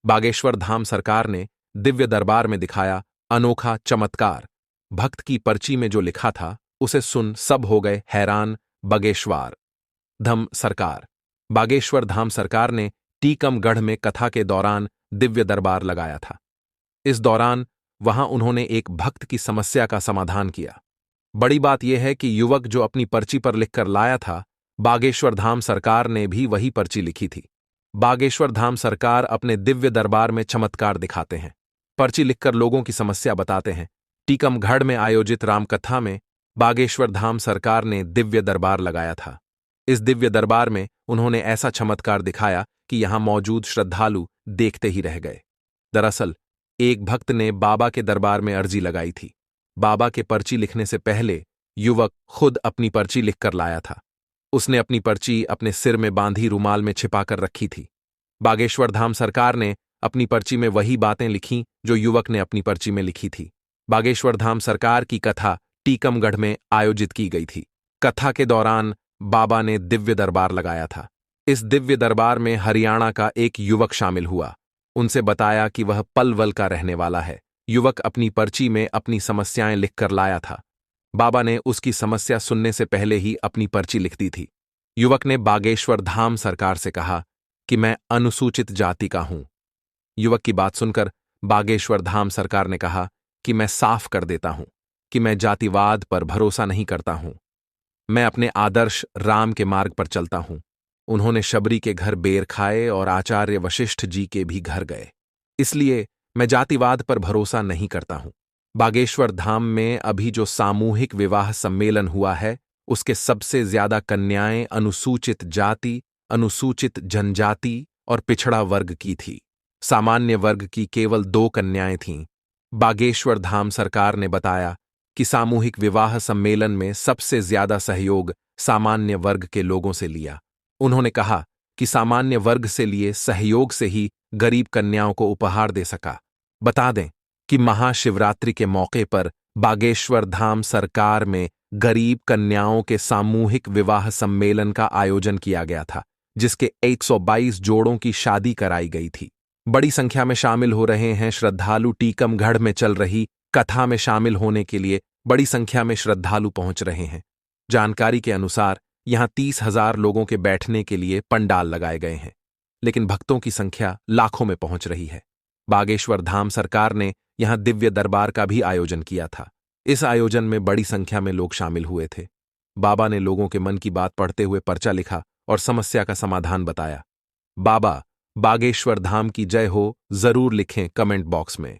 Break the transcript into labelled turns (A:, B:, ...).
A: बागेश्वर धाम सरकार ने दिव्य दरबार में दिखाया अनोखा चमत्कार। भक्त की पर्ची में जो लिखा था उसे सुन सब हो गए हैरान। बागेश्वर धाम सरकार बागेश्वर धाम सरकार ने टीकमगढ़ में कथा के दौरान दिव्य दरबार लगाया था। इस दौरान वहां उन्होंने एक भक्त की समस्या का समाधान किया। बड़ी बात यह है कि युवक जो अपनी पर्ची पर लिखकर लाया था, बागेश्वर धाम सरकार ने भी वही पर्ची लिखी थी। बागेश्वर धाम सरकार अपने दिव्य दरबार में चमत्कार दिखाते हैं, पर्ची लिखकर लोगों की समस्या बताते हैं। टीकमगढ़ में आयोजित रामकथा में बागेश्वर धाम सरकार ने दिव्य दरबार लगाया था। इस दिव्य दरबार में उन्होंने ऐसा चमत्कार दिखाया कि यहां मौजूद श्रद्धालु देखते ही रह गए। दरअसल एक भक्त ने बाबा के दरबार में अर्जी लगाई थी। बाबा के पर्ची लिखने से पहले युवक खुद अपनी पर्ची लिखकर लाया था। उसने अपनी पर्ची अपने सिर में बांधी रुमाल में छिपाकर रखी थी। बागेश्वर धाम सरकार ने अपनी पर्ची में वही बातें लिखीं जो युवक ने अपनी पर्ची में लिखी थी। बागेश्वर धाम सरकार की कथा टीकमगढ़ में आयोजित की गई थी। कथा के दौरान बाबा ने दिव्य दरबार लगाया था। इस दिव्य दरबार में हरियाणा का एक युवक शामिल हुआ। उनसे बताया कि वह पलवल का रहने वाला है। युवक अपनी पर्ची में अपनी समस्याएं लिखकर लाया था। बाबा ने उसकी समस्या सुनने से पहले ही अपनी पर्ची लिख दी थी। युवक ने बागेश्वर धाम सरकार से कहा कि मैं अनुसूचित जाति का हूं। युवक की बात सुनकर बागेश्वर धाम सरकार ने कहा कि मैं साफ कर देता हूं कि मैं जातिवाद पर भरोसा नहीं करता हूं। मैं अपने आदर्श राम के मार्ग पर चलता हूं। उन्होंने शबरी के घर बेर खाए और आचार्य वशिष्ठ जी के भी घर गए, इसलिए मैं जातिवाद पर भरोसा नहीं करता हूं। बागेश्वर धाम में अभी जो सामूहिक विवाह सम्मेलन हुआ है, उसके सबसे ज्यादा कन्याएं अनुसूचित जाति, अनुसूचित जनजाति और पिछड़ा वर्ग की थी। सामान्य वर्ग की केवल 2 कन्याएं थीं। बागेश्वर धाम सरकार ने बताया कि सामूहिक विवाह सम्मेलन में सबसे ज्यादा सहयोग सामान्य वर्ग के लोगों से लिया। उन्होंने कहा कि सामान्य वर्ग से लिए सहयोग से ही गरीब कन्याओं को उपहार दे सका। बता दें कि महाशिवरात्रि के मौके पर बागेश्वर धाम सरकार में गरीब कन्याओं के सामूहिक विवाह सम्मेलन का आयोजन किया गया था, जिसके 122 जोड़ों की शादी कराई गई थी। बड़ी संख्या में शामिल हो रहे हैं श्रद्धालु। टीकमगढ़ में चल रही कथा में शामिल होने के लिए बड़ी संख्या में श्रद्धालु पहुंच रहे हैं। जानकारी के अनुसार यहां 30,000 लोगों के बैठने के लिए पंडाल लगाए गए हैं, लेकिन भक्तों की संख्या लाखों में पहुंच रही है। बागेश्वर धाम सरकार ने यहां दिव्य दरबार का भी आयोजन किया था। इस आयोजन में बड़ी संख्या में लोग शामिल हुए थे। बाबा ने लोगों के मन की बात पढ़ते हुए पर्चा लिखा और समस्या का समाधान बताया। बाबा बागेश्वर धाम की जय हो जरूर लिखें कमेंट बॉक्स में।